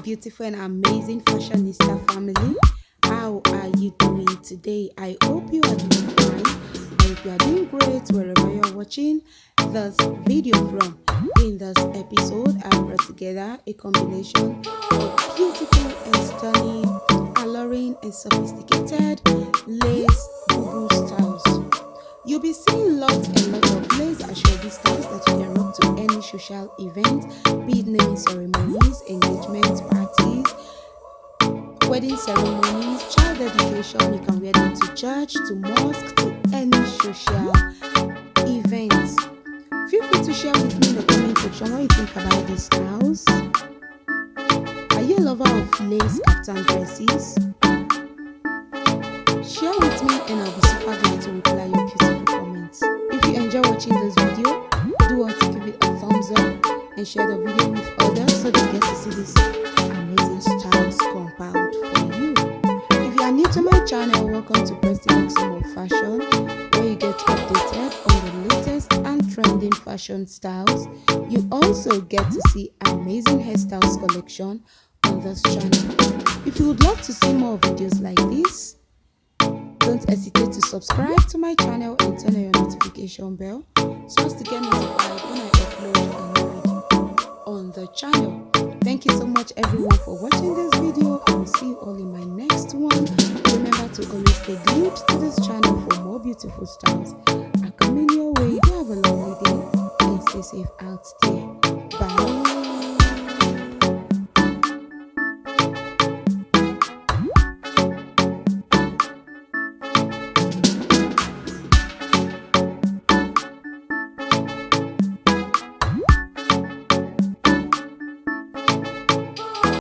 beautiful and amazing fashionista family. How are you doing today? I hope you are doing fine. I hope you are doing great wherever you are watching this video from. In this episode, I brought together a combination of beautiful and stunning, alluring and sophisticated lace bubu styles. You'll be seeing lots and lots of lace asoebistyles that you can rock to any social event, be it naming ceremonies, engagement parties, wedding ceremonies, child dedication. You can wear them to church, to mosque, to any social event. Feel free to share with me in the comment section what you think about these styles. Are you a lover of lace kaftan dresses? Share with me and I'll be super glad to reply your beautiful comments. If you enjoy watching this video, do want to give it a thumbs up and share the video with others so they get to see this amazing styles compiled for you. If you are new to my channel, welcome to Prestige of Fashion, where you get updated on the latest and trending fashion styles. You also get to see amazing hairstyles collection on this channel. If you would love to see more videos like this, don't hesitate to subscribe to my channel and turn on your notification bell so as to get notified when I upload a new video on the channel. Thank you so much everyone for watching this video. I will see you all in my next one. Remember to always stay glued to this channel for more beautiful styles are coming your way. Do have a lovely day and stay safe out there. Bye.